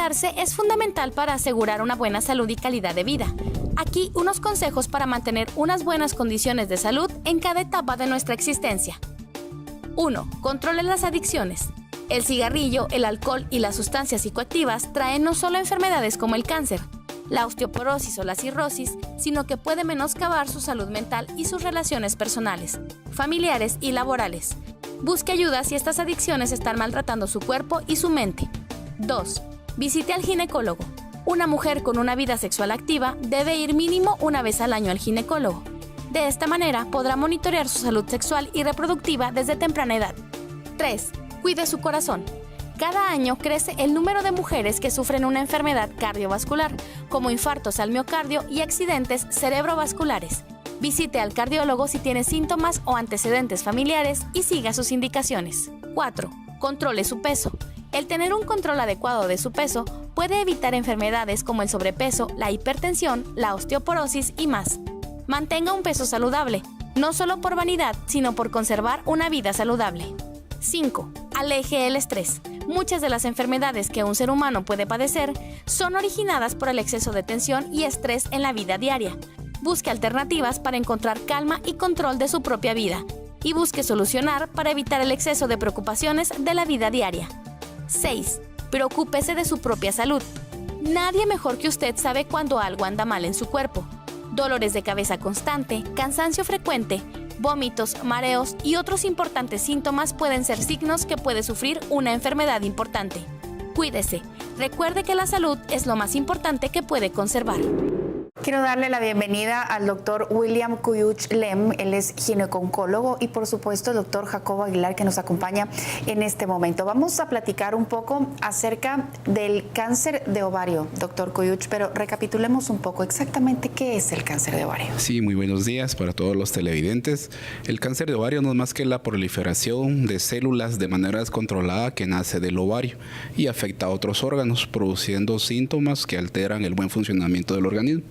Cuidarse es fundamental para asegurar una buena salud y calidad de vida. Aquí unos consejos para mantener unas buenas condiciones de salud en cada etapa de nuestra existencia. 1. Controle las adicciones. El cigarrillo, el alcohol y las sustancias psicoactivas traen no solo enfermedades como el cáncer, la osteoporosis o la cirrosis, sino que puede menoscabar su salud mental y sus relaciones personales, familiares y laborales. Busque ayuda si estas adicciones están maltratando su cuerpo y su mente. 2. Visite al ginecólogo. Una mujer con una vida sexual activa debe ir mínimo una vez al año al ginecólogo. De esta manera podrá monitorear su salud sexual y reproductiva desde temprana edad. 3. Cuide su corazón. Cada año crece el número de mujeres que sufren una enfermedad cardiovascular, como infartos al miocardio y accidentes cerebrovasculares. Visite al cardiólogo si tiene síntomas o antecedentes familiares y siga sus indicaciones. 4. Controle su peso. El tener un control adecuado de su peso puede evitar enfermedades como el sobrepeso, la hipertensión, la osteoporosis y más. Mantenga un peso saludable, no solo por vanidad, sino por conservar una vida saludable. 5. Aleje el estrés. Muchas de las enfermedades que un ser humano puede padecer son originadas por el exceso de tensión y estrés en la vida diaria. Busque alternativas para encontrar calma y control de su propia vida, y busque solucionar para evitar el exceso de preocupaciones de la vida diaria. 6. Preocúpese de su propia salud. Nadie mejor que usted sabe cuando algo anda mal en su cuerpo. Dolores de cabeza constante, cansancio frecuente, vómitos, mareos y otros importantes síntomas pueden ser signos que puede sufrir una enfermedad importante. Cuídese. Recuerde que la salud es lo más importante que puede conservar. Quiero darle la bienvenida al doctor William Cuyuch Lem, él es gineco-oncólogo, y por supuesto el doctor Jacobo Aguilar, que nos acompaña en este momento. Vamos a platicar un poco acerca del cáncer de ovario, doctor Cuyuch, pero recapitulemos un poco exactamente qué es el cáncer de ovario. Sí, muy buenos días para todos los televidentes. El cáncer de ovario no es más que la proliferación de células de manera descontrolada que nace del ovario y afecta a otros órganos, produciendo síntomas que alteran el buen funcionamiento del organismo.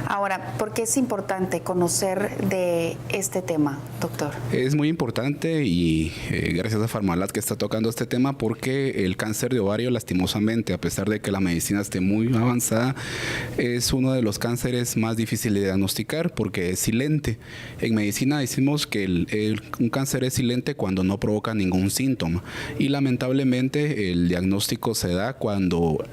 Ahora, ¿por qué es importante conocer de este tema, doctor? Es muy importante y gracias a Farmalat que está tocando este tema, porque el cáncer de ovario, lastimosamente, a pesar de que la medicina esté muy avanzada, es uno de los cánceres más difíciles de diagnosticar porque es silente. En medicina decimos que un cáncer es silente cuando no provoca ningún síntoma, y lamentablemente el diagnóstico se da cuando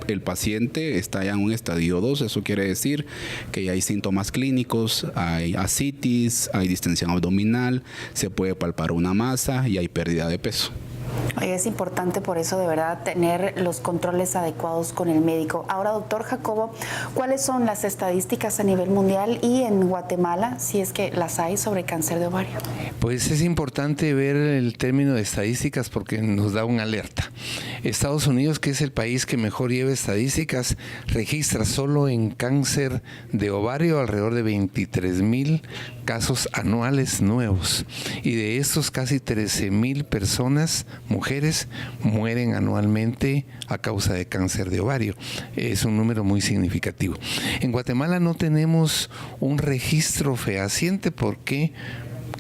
el paciente está ya en un estadio 2. Eso quiere decir que ya hay síntomas clínicos, hay ascitis, hay distensión abdominal, se puede palpar una masa y hay pérdida de peso. Es importante por eso de verdad tener los controles adecuados con el médico. Ahora, doctor Jacobo, ¿cuáles son las estadísticas a nivel mundial y en Guatemala, si es que las hay, sobre cáncer de ovario? Pues es importante ver el término de estadísticas porque nos da una alerta. Estados Unidos, que es el país que mejor lleva estadísticas, registra solo en cáncer de ovario alrededor de 23,000 casos anuales nuevos, y de estos casi 13,000 personas, mujeres, mueren anualmente a causa de cáncer de ovario. Es un número muy significativo. En Guatemala no tenemos un registro fehaciente porque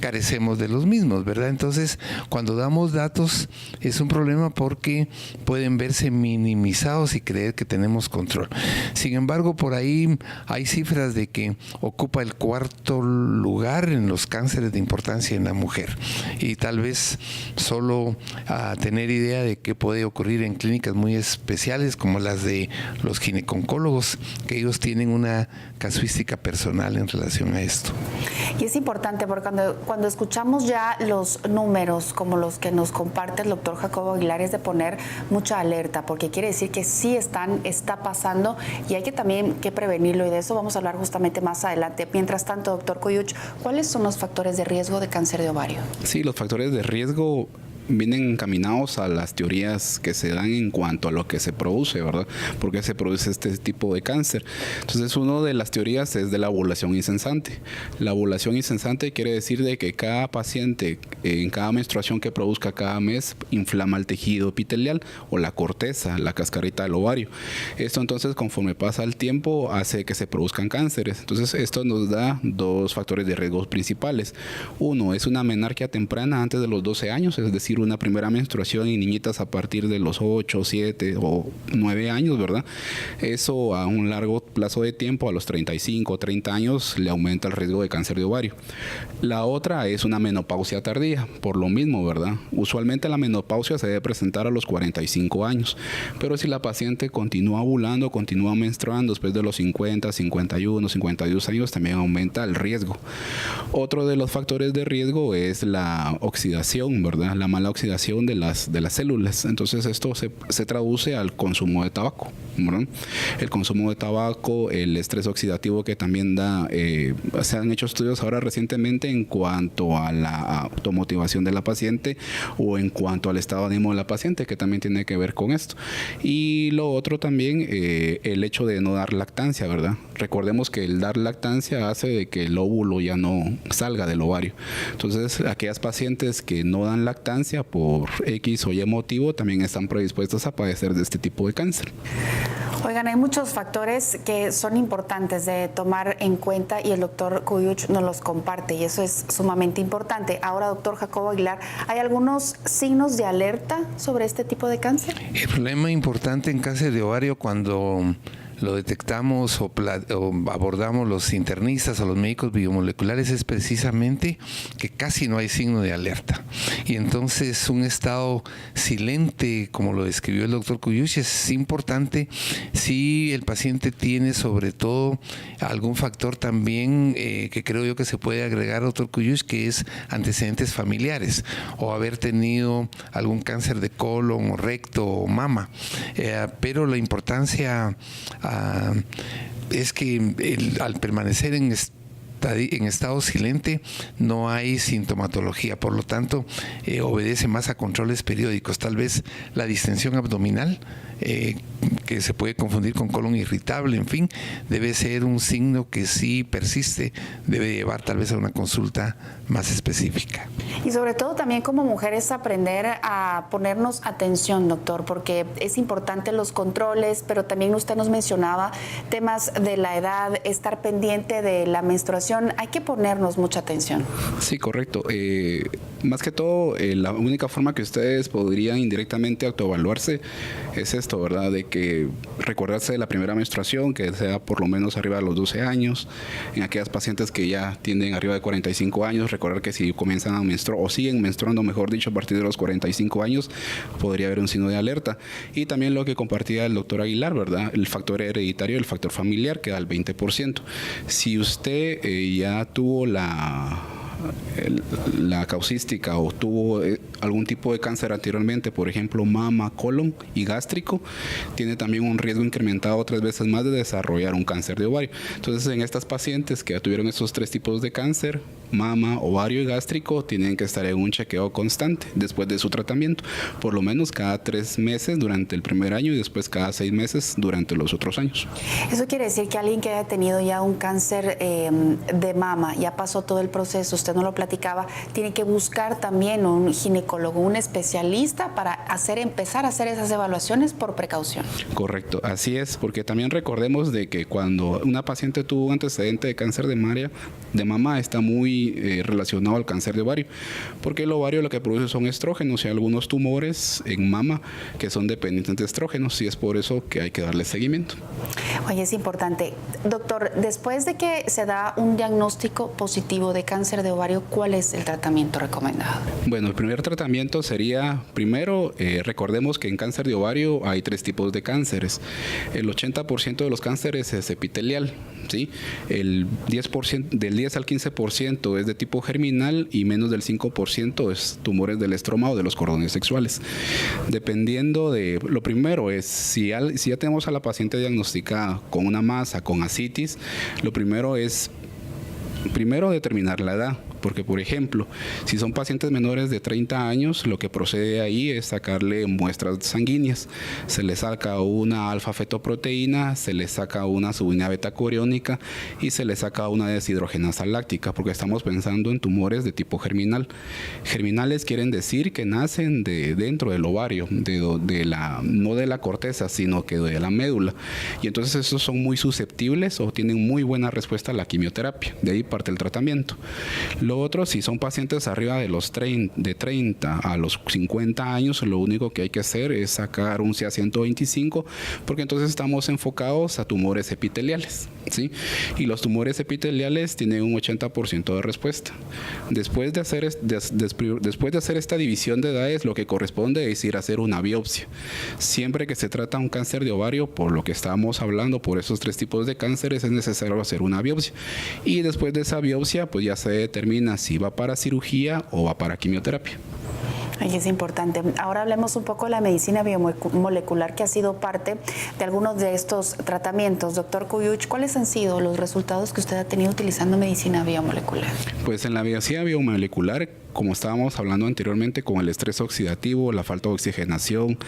carecemos de los mismos, ¿verdad? Entonces, cuando damos datos es un problema porque pueden verse minimizados y creer que tenemos control. Sin embargo, por ahí hay cifras de que ocupa el 4º lugar en los cánceres de importancia en la mujer, y tal vez solo a tener idea de qué puede ocurrir en clínicas muy especiales como las de los gineco-oncólogos, que ellos tienen una casuística personal en relación a esto. Y es importante porque cuando escuchamos ya los números como los que nos comparte el doctor Jacobo Aguilar, es de poner mucha alerta, porque quiere decir que sí está pasando y hay que también que prevenirlo, y de eso vamos a hablar justamente más adelante. Mientras tanto, doctor Cuyuch, ¿cuáles son los factores de riesgo de cáncer de ovario? Sí, los factores de riesgo vienen encaminados a las teorías que se dan en cuanto a lo que se produce, ¿verdad? ¿Por qué se produce este tipo de cáncer? Entonces, una de las teorías es de la ovulación incesante. La ovulación incesante quiere decir de que cada paciente, en cada menstruación que produzca cada mes, inflama el tejido epitelial o la corteza, la cascarita del ovario. Esto entonces, conforme pasa el tiempo, hace que se produzcan cánceres. Entonces, esto nos da dos factores de riesgo principales. Uno es una menarquia temprana antes de los 12 años, es decir, decir una primera menstruación en niñitas a partir de los 8, 7 o 9 años, ¿verdad? Eso a un largo plazo de tiempo, a los 35 o 30 años, le aumenta el riesgo de cáncer de ovario. La otra es una menopausia tardía, por lo mismo, ¿verdad? Usualmente la menopausia se debe presentar a los 45 años, pero si la paciente continúa ovulando, continúa menstruando después de los 50, 51, 52 años, también aumenta el riesgo. Otro de los factores de riesgo es la oxidación, ¿verdad? La mala oxidación de las células. Entonces esto se traduce al consumo de tabaco, ¿verdad? El consumo de tabaco, el estrés oxidativo que también da, se han hecho estudios ahora recientemente en cuanto a la automotivación de la paciente o en cuanto al estado de ánimo de la paciente, que también tiene que ver con esto. Y lo otro también, el hecho de no dar lactancia, ¿verdad? Recordemos que el dar lactancia hace de que el óvulo ya no salga del ovario. Entonces, aquellas pacientes que no dan lactancia por X o Y motivo también están predispuestas a padecer de este tipo de cáncer. Oigan, hay muchos factores que son importantes de tomar en cuenta y el doctor Cuyuch nos los comparte y eso es sumamente importante. Ahora, doctor Jacobo Aguilar, ¿hay algunos signos de alerta sobre este tipo de cáncer? El problema importante en cáncer de ovario cuando lo detectamos o abordamos los internistas o los médicos biomoleculares es precisamente que casi no hay signo de alerta. Y entonces un estado silente, como lo describió el doctor Cuyuch, es importante si el paciente tiene sobre todo algún factor también que creo yo que se puede agregar, doctor Cuyuch, que es antecedentes familiares o haber tenido algún cáncer de colon o recto o mama. Pero la importancia es que al permanecer en estado silente no hay sintomatología, por lo tanto obedece más a controles periódicos. Tal vez la distensión abdominal, que se puede confundir con colon irritable, en fin, debe ser un signo que si persiste debe llevar tal vez a una consulta más específica. Y sobre todo también como mujeres aprender a ponernos atención, doctor, porque es importante los controles, pero también usted nos mencionaba temas de la edad, estar pendiente de la menstruación, hay que ponernos mucha atención. Sí, correcto. Más que todo, la única forma que ustedes podrían indirectamente autoevaluarse es esto, ¿verdad? De que recordarse de la primera menstruación, que sea por lo menos arriba de los 12 años. En aquellas pacientes que ya tienen arriba de 45 años, recordar que si comienzan a menstruar o siguen menstruando, mejor dicho, a partir de los 45 años, podría haber un signo de alerta. Y también lo que compartía el doctor Aguilar, ¿verdad? El factor hereditario, el factor familiar, que da el 20%. Si usted ya tuvo la causística o tuvo algún tipo de cáncer anteriormente, por ejemplo mama, colon y gástrico, tiene también un riesgo incrementado 3 veces más de desarrollar un cáncer de ovario. Entonces, en estas pacientes que ya tuvieron estos 3 tipos de cáncer, mama, ovario y gástrico, tienen que estar en un chequeo constante después de su tratamiento, por lo menos cada 3 meses durante el primer año y después cada 6 meses durante los otros años. Eso quiere decir que alguien que haya tenido ya un cáncer de mama, ya pasó todo el proceso, usted no lo platicaba, tiene que buscar también un ginecólogo, un especialista para empezar a hacer esas evaluaciones por precaución. Correcto, así es, porque también recordemos de que cuando una paciente tuvo un antecedente de cáncer de mama está muy relacionado al cáncer de ovario, porque el ovario lo que produce son estrógenos y algunos tumores en mama que son dependientes de estrógenos y es por eso que hay que darle seguimiento. Oye, es importante. Doctor, después de que se da un diagnóstico positivo de cáncer de ovario, ¿cuál es el tratamiento recomendado? Bueno, el primer tratamiento sería, primero, recordemos que en cáncer de ovario hay 3 tipos de cánceres. El 80% de los cánceres es epitelial, ¿sí? El 10%, del 10 al 15% es de tipo germinal y menos del 5% es tumores del estroma o de los cordones sexuales. Dependiendo de, lo primero es, si ya tenemos a la paciente diagnosticada con una masa, con ascitis, lo primero es determinar la edad. Porque, por ejemplo, si son pacientes menores de 30 años, lo que procede ahí es sacarle muestras sanguíneas. Se le saca una alfa-fetoproteína, se le saca una subunidad beta-coriónica y se le saca una deshidrogenasa láctica, porque estamos pensando en tumores de tipo germinal. Germinales quieren decir que nacen dentro del ovario, no de la corteza, sino que de la médula. Y entonces esos son muy susceptibles o tienen muy buena respuesta a la quimioterapia. De ahí parte el tratamiento. Lo otro, si son pacientes arriba de los 30 a los 50 años, lo único que hay que hacer es sacar un CA-125, porque entonces estamos enfocados a tumores epiteliales, ¿sí? Y los tumores epiteliales tienen un 80% de respuesta. Después de hacer esta división de edades, lo que corresponde es ir a hacer una biopsia. Siempre que se trata un cáncer de ovario, por lo que estábamos hablando, por esos 3 tipos de cánceres, es necesario hacer una biopsia. Y después de esa biopsia, pues ya se determina si va para cirugía o va para quimioterapia. Ay, es importante. Ahora hablemos un poco de la medicina biomolecular, que ha sido parte de algunos de estos tratamientos. Doctor Cuyuch, ¿cuáles han sido los resultados que usted ha tenido utilizando medicina biomolecular? Pues en la medicina biomolecular, como estábamos hablando anteriormente, con el estrés oxidativo, la falta de oxigenación,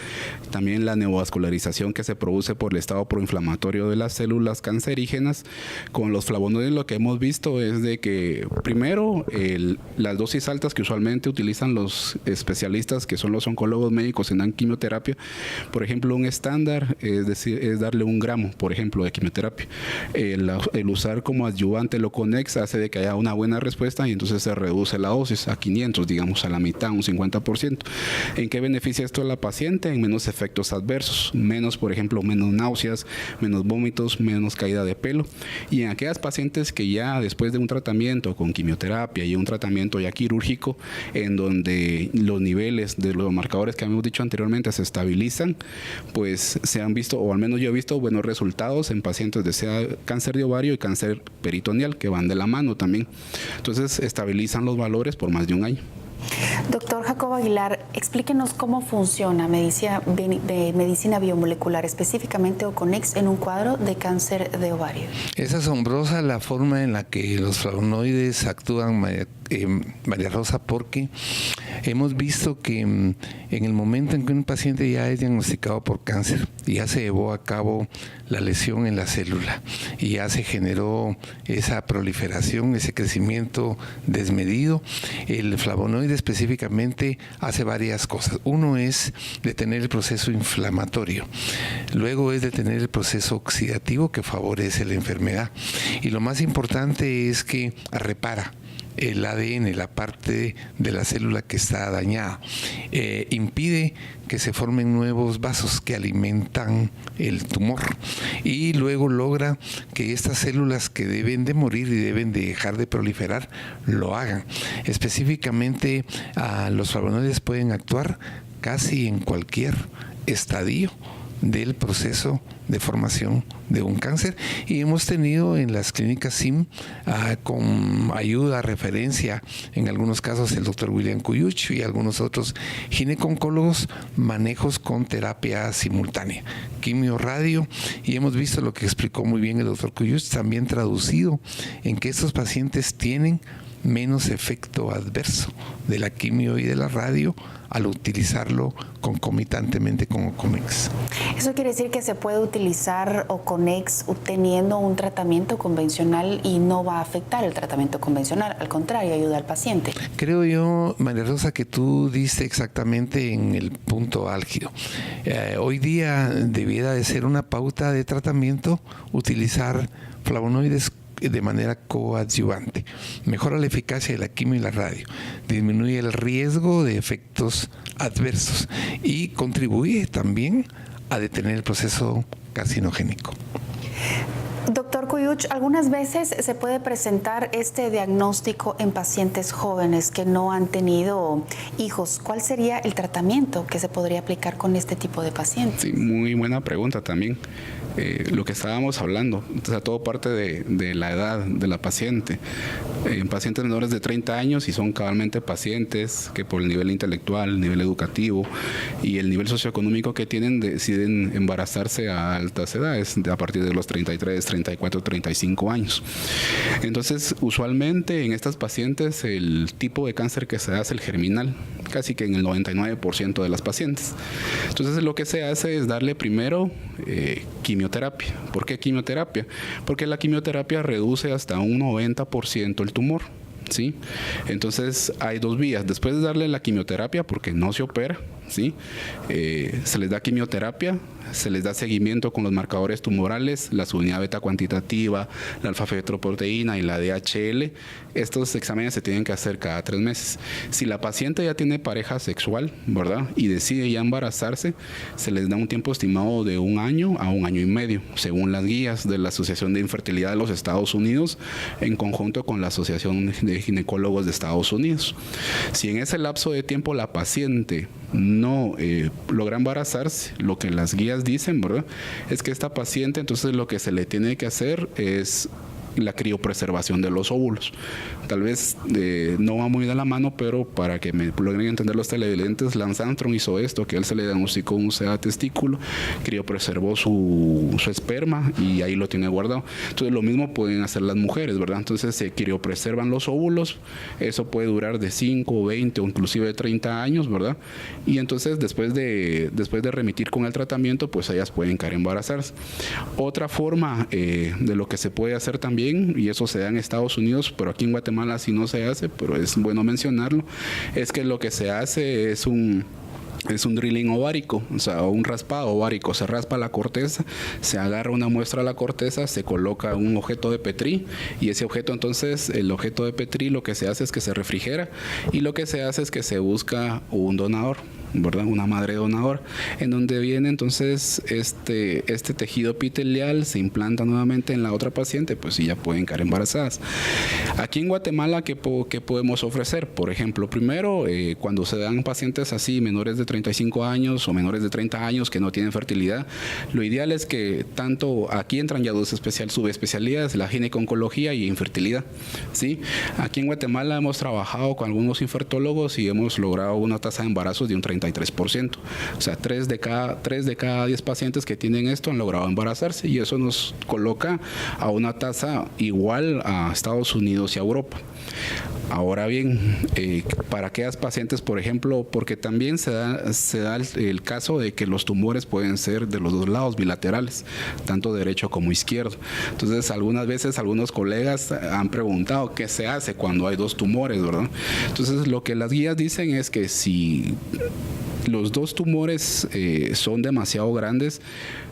también la neovascularización que se produce por el estado proinflamatorio de las células cancerígenas, con los flavonoides lo que hemos visto es de que primero las dosis altas que usualmente utilizan los especialistas, que son los oncólogos médicos en quimioterapia, por ejemplo, un estándar es darle 1 gramo, por ejemplo, de quimioterapia. El usar como adyuvante Loconex hace de que haya una buena respuesta y entonces se reduce la dosis a 500, digamos a la mitad, un 50%. ¿En qué beneficia esto a la paciente? En menos efectos adversos, menos, por ejemplo, menos náuseas, menos vómitos, menos caída de pelo. Y en aquellas pacientes que ya después de un tratamiento con quimioterapia y un tratamiento ya quirúrgico, en donde los niveles de los marcadores que habíamos dicho anteriormente se estabilizan, pues se han visto, o al menos yo he visto buenos resultados en pacientes de sea cáncer de ovario y cáncer peritoneal, que van de la mano también. Entonces estabilizan los valores por más de un año. Doctor Jacobo Aguilar, explíquenos cómo funciona medicina biomolecular, específicamente Oconex, en un cuadro de cáncer de ovario. Es asombrosa la forma en la que los flavonoides actúan, María Rosa, porque hemos visto que en el momento en que un paciente ya es diagnosticado por cáncer, ya se llevó a cabo la lesión en la célula y ya se generó esa proliferación, ese crecimiento desmedido, el flavonoide específicamente hace varias cosas. Uno es detener el proceso inflamatorio, luego es detener el proceso oxidativo que favorece la enfermedad, y lo más importante es que repara el ADN, la parte de la célula que está dañada, impide que se formen nuevos vasos que alimentan el tumor, y luego logra que estas células que deben de morir y deben de dejar de proliferar lo hagan. Específicamente, los flavonoides pueden actuar casi en cualquier estadio del proceso de formación de un cáncer, y hemos tenido en las clínicas SIM con ayuda, referencia, en algunos casos el doctor William Cuyuch y algunos otros gineco-oncólogos, manejos con terapia simultánea, quimio, radio, y hemos visto lo que explicó muy bien el doctor Cuyuch, también traducido en que estos pacientes tienen menos efecto adverso de la quimio y de la radio al utilizarlo concomitantemente con Oconex. ¿Eso quiere decir que se puede utilizar Oconex teniendo un tratamiento convencional y no va a afectar el tratamiento convencional? Al contrario, ayuda al paciente. Creo yo, María Rosa, que tú diste exactamente en el punto álgido. Hoy día debiera de ser una pauta de tratamiento utilizar flavonoides de manera coadyuvante. Mejora la eficacia de la quimio y la radio, disminuye el riesgo de efectos adversos y contribuye también a detener el proceso carcinogénico. Doctor Cuyuch, algunas veces se puede presentar este diagnóstico en pacientes jóvenes que no han tenido hijos. ¿Cuál sería el tratamiento que se podría aplicar con este tipo de pacientes? Sí, muy buena pregunta también. Lo que estábamos hablando, o sea, todo parte de la edad de la paciente. En pacientes menores de 30 años, y son cabalmente pacientes que por el nivel intelectual, el nivel educativo y el nivel socioeconómico que tienen, deciden embarazarse a altas edades, a partir de los 33, 34, 35 años. Entonces, usualmente en estas pacientes el tipo de cáncer que se da es el germinal, casi que en el 99% de las pacientes. Entonces, lo que se hace es darle primero quimioterapia. ¿Por qué quimioterapia? Porque la quimioterapia reduce hasta un 90% el tumor, ¿sí? Entonces hay dos vías. Después de darle la quimioterapia, porque no se opera, ¿sí? Se les da quimioterapia, se les da seguimiento con los marcadores tumorales, la subunidad beta cuantitativa, la alfa-fetoproteína y la DHL. Estos exámenes se tienen que hacer cada 3 meses. Si la paciente ya tiene pareja sexual, ¿verdad?, y decide ya embarazarse, se les da un tiempo estimado de 1 año a 1 año y medio, según las guías de la Asociación de Infertilidad de los Estados Unidos, en conjunto con la Asociación de Ginecólogos de Estados Unidos. Si en ese lapso de tiempo la paciente no logra embarazarse, lo que las guías dicen, ¿verdad?, es que esta paciente, entonces lo que se le tiene que hacer es la criopreservación de los óvulos. Tal vez no va muy de la mano, pero para que me logren entender los televidentes, Lance Armstrong hizo esto, que él se le diagnosticó un SEDA testículo, criopreservó su esperma y ahí lo tiene guardado. Entonces lo mismo pueden hacer las mujeres, ¿verdad? Entonces se criopreservan los óvulos, eso puede durar de 5, 20 o inclusive 30 años, ¿verdad? Y entonces después de remitir con el tratamiento, pues ellas pueden caer embarazarse. Otra forma de lo que se puede hacer también, y eso se da en Estados Unidos, pero aquí en Guatemala sí no se hace, pero es bueno mencionarlo, es que lo que se hace es un drilling ovárico, o sea, un raspado ovárico. Se raspa la corteza, se agarra una muestra de la corteza, se coloca un objeto de Petri y ese objeto, entonces, el objeto de Petri, lo que se hace es que se refrigera y lo que se hace es que se busca un donador, ¿verdad?, una madre donadora, en donde viene entonces este tejido epitelial, se implanta nuevamente en la otra paciente, pues y ya pueden caer embarazadas. Aquí en Guatemala, ¿qué podemos ofrecer? Por ejemplo, primero, cuando se dan pacientes así, menores de 35 años o menores de 30 años que no tienen fertilidad, lo ideal es que tanto aquí entran ya dos subespecialidades, la gineco-oncología y infertilidad, ¿sí? Aquí en Guatemala hemos trabajado con algunos infertólogos y hemos logrado una tasa de embarazos de un 33%. O sea, 3 de cada 10 pacientes que tienen esto han logrado embarazarse y eso nos coloca a una tasa igual a Estados Unidos y a Europa. Ahora bien, para aquellas pacientes, por ejemplo, porque también se da el caso de que los tumores pueden ser de los dos lados, bilaterales, tanto derecho como izquierdo. Entonces, algunas veces algunos colegas han preguntado qué se hace cuando hay 2 tumores, ¿verdad? Entonces, lo que las guías dicen es que si los 2 tumores son demasiado grandes,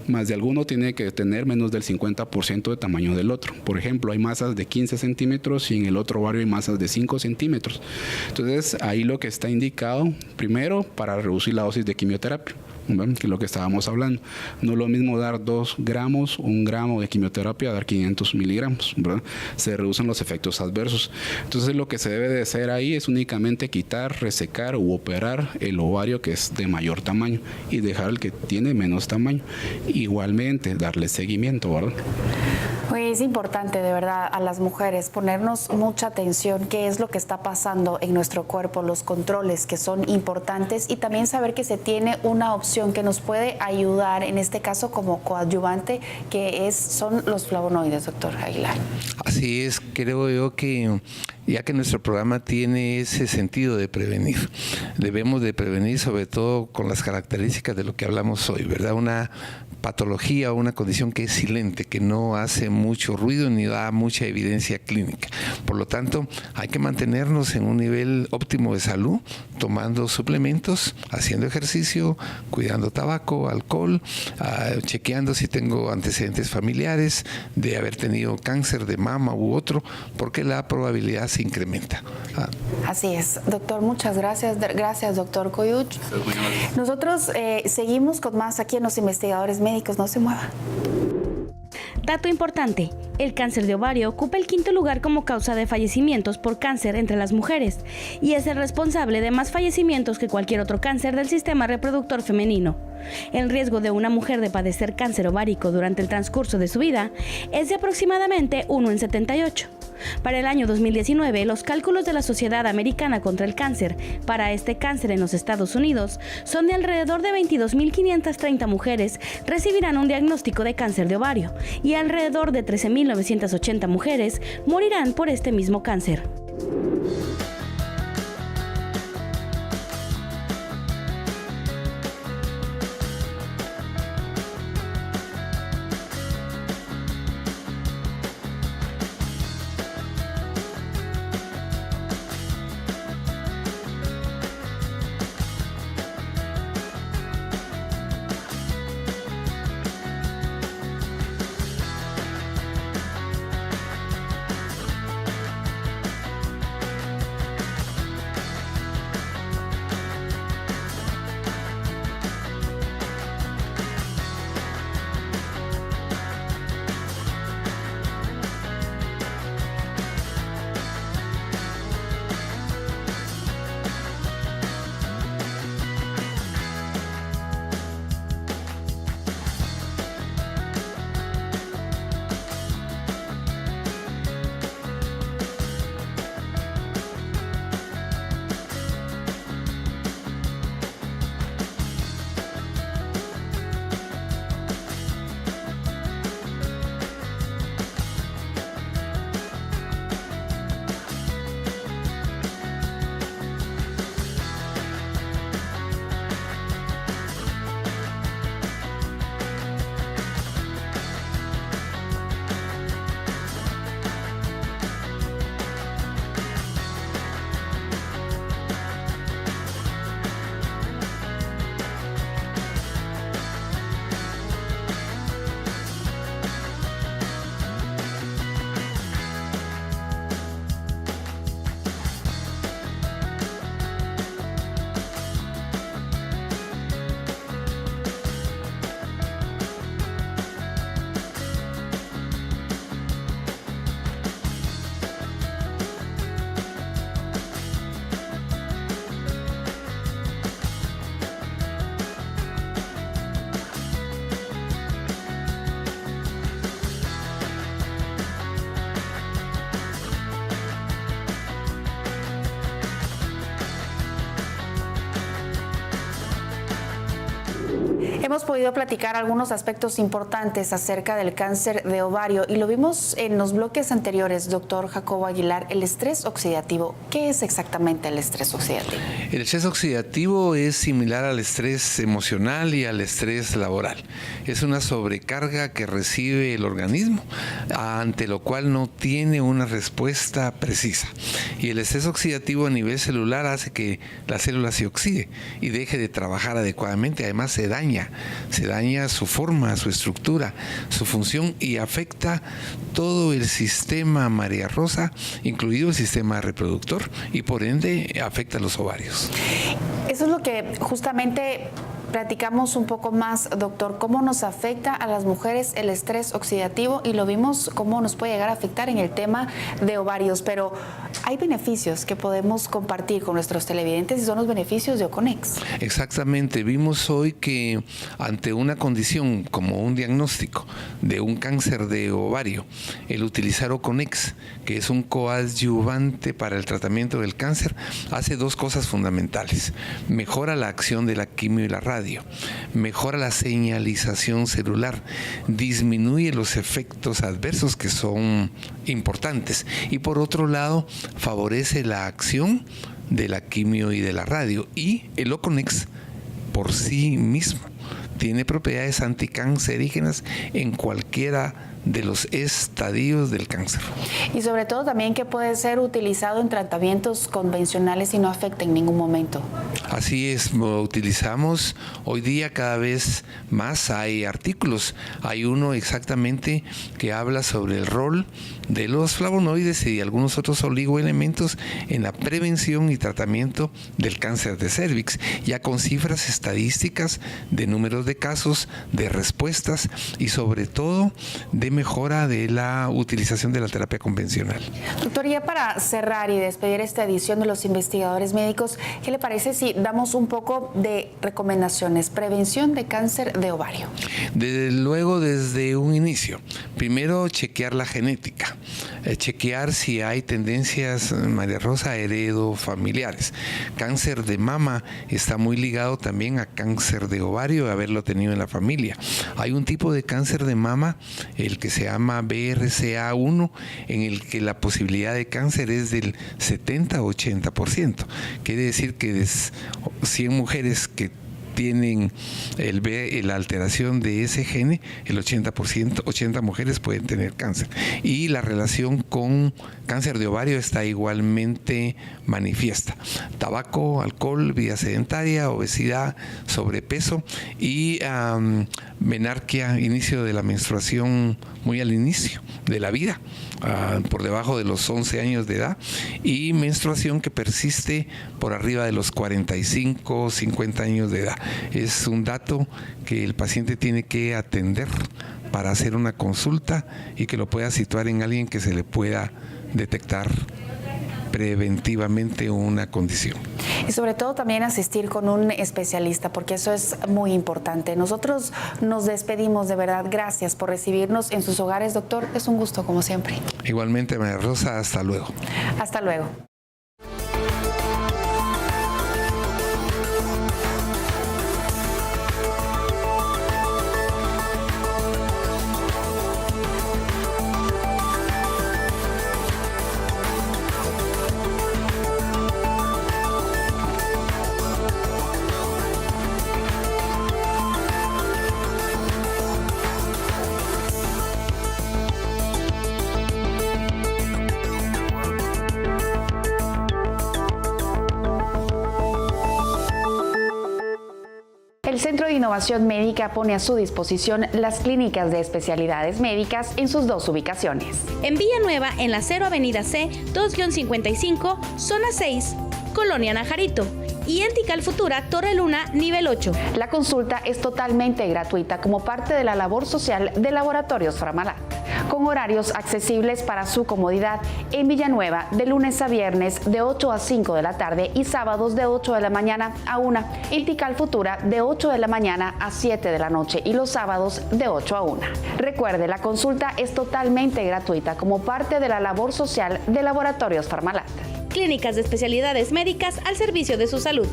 más de alguno tiene que tener menos del 50% de tamaño del otro. Por ejemplo, hay masas de 15 centímetros y en el otro ovario hay masas de 5 centímetros. Entonces, ahí lo que está indicado, primero, para reducir la dosis de quimioterapia, ¿verdad?, que es lo que estábamos hablando. No es lo mismo dar 2 gramos, 1 gramo de quimioterapia a dar 500 miligramos, ¿verdad? Se reducen los efectos adversos. Entonces, lo que se debe de hacer ahí es únicamente quitar, resecar u operar el ovario que es de mayor tamaño y dejar el que tiene menos tamaño. Igualmente, darle seguimiento, ¿verdad? Es importante, de verdad, a las mujeres ponernos mucha atención qué es lo que está pasando en nuestro cuerpo, los controles que son importantes y también saber que se tiene una opción que nos puede ayudar, en este caso como coadyuvante, que son los flavonoides, doctor Aguilar. Así es, creo yo que ya que nuestro programa tiene ese sentido de prevenir, debemos de prevenir sobre todo con las características de lo que hablamos hoy, ¿verdad? Una patología o una condición que es silente, que no hace mucho ruido ni da mucha evidencia clínica. Por lo tanto, hay que mantenernos en un nivel óptimo de salud, tomando suplementos, haciendo ejercicio, cuidando tabaco, alcohol, chequeando si tengo antecedentes familiares de haber tenido cáncer de mama u otro, porque la probabilidad se incrementa. Así es, doctor, muchas gracias. Gracias, doctor Coyuch. Nosotros seguimos con más aquí en Los Investigadores Médicos. No se muevan. Dato importante, el cáncer de ovario ocupa el 5º lugar como causa de fallecimientos por cáncer entre las mujeres y es el responsable de más fallecimientos que cualquier otro cáncer del sistema reproductor femenino. El riesgo de una mujer de padecer cáncer ovárico durante el transcurso de su vida es de aproximadamente 1 en 78. Para el año 2019, los cálculos de la Sociedad Americana contra el Cáncer para este cáncer en los Estados Unidos son de alrededor de 22.530 mujeres recibirán un diagnóstico de cáncer de ovario y alrededor de 13.980 mujeres morirán por este mismo cáncer. Hemos podido platicar algunos aspectos importantes acerca del cáncer de ovario y lo vimos en los bloques anteriores, doctor Jacobo Aguilar, el estrés oxidativo. ¿Qué es exactamente el estrés oxidativo? El estrés oxidativo es similar al estrés emocional y al estrés laboral. Es una sobrecarga que recibe el organismo, ante lo cual no tiene una respuesta precisa. Y el estrés oxidativo a nivel celular hace que la célula se oxide y deje de trabajar adecuadamente. Además se daña su forma, su estructura, su función y afecta todo el sistema María Rosa, incluido el sistema reproductor, y por ende afecta a los ovarios. Eso es lo que justamente platicamos un poco más, doctor, cómo nos afecta a las mujeres el estrés oxidativo y lo vimos cómo nos puede llegar a afectar en el tema de ovarios, pero hay beneficios que podemos compartir con nuestros televidentes y son los beneficios de Oconex. Exactamente, vimos hoy que ante una condición como un diagnóstico de un cáncer de ovario, el utilizar Oconex, que es un coadyuvante para el tratamiento del cáncer, hace dos cosas fundamentales. Mejora la acción de la quimio y la radio, mejora la señalización celular, disminuye los efectos adversos que son importantes y por otro lado favorece la acción de la quimio y de la radio. Y el Oconex por sí mismo tiene propiedades anticancerígenas en cualquiera de los estadios del cáncer. Y sobre todo también que puede ser utilizado en tratamientos convencionales y no afecta en ningún momento. Así es, lo utilizamos hoy día cada vez más. Hay artículos, hay uno exactamente que habla sobre el rol de los flavonoides y algunos otros oligoelementos en la prevención y tratamiento del cáncer de cérvix, ya con cifras estadísticas de números de casos, de respuestas y sobre todo de mejora de la utilización de la terapia convencional. Doctor, ya para cerrar y despedir esta edición de Los Investigadores Médicos, ¿qué le parece si damos un poco de recomendaciones? Prevención de cáncer de ovario. Desde luego, desde un inicio, primero chequear la genética, chequear si hay tendencias, María Rosa, heredofamiliares. Cáncer de mama está muy ligado también a cáncer de ovario, haberlo tenido en la familia. Hay un tipo de cáncer de mama, el que se llama BRCA1, en el que la posibilidad de cáncer es del 70-80%. Quiere decir que de 100 mujeres que tienen la alteración de ese gene, el 80%, 80 mujeres pueden tener cáncer. Y la relación con cáncer de ovario está igualmente manifiesta. Tabaco, alcohol, vida sedentaria, obesidad, sobrepeso y menarquia, inicio de la menstruación muy al inicio de la vida, por debajo de los 11 años de edad, y menstruación que persiste por arriba de los 45, 50 años de edad. Es un dato que el paciente tiene que atender para hacer una consulta y que lo pueda situar en alguien que se le pueda detectar preventivamente una condición. Y sobre todo también asistir con un especialista, porque eso es muy importante. Nosotros nos despedimos, de verdad. Gracias por recibirnos en sus hogares, doctor. Es un gusto, como siempre. Igualmente, María Rosa, hasta luego. Hasta luego. El Centro de Innovación Médica pone a su disposición las clínicas de especialidades médicas en sus dos ubicaciones. En Villanueva, en la 0 Avenida C, 2-55, Zona 6, Colonia Najarito. Y en Tikal Futura, Torre Luna, nivel 8. La consulta es totalmente gratuita como parte de la labor social de Laboratorios Framalat, con horarios accesibles para su comodidad en Villanueva de lunes a viernes de 8 a 5 de la tarde y sábados de 8 de la mañana a 1. En Tikal Futura de 8 de la mañana a 7 de la noche y los sábados de 8 a 1. Recuerde, la consulta es totalmente gratuita como parte de la labor social de Laboratorios Framalat. Clínicas de especialidades médicas al servicio de su salud.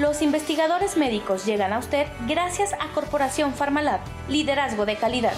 Los Los investigadores médicos llegan a usted gracias a Corporación Pharmalab, liderazgo de calidad.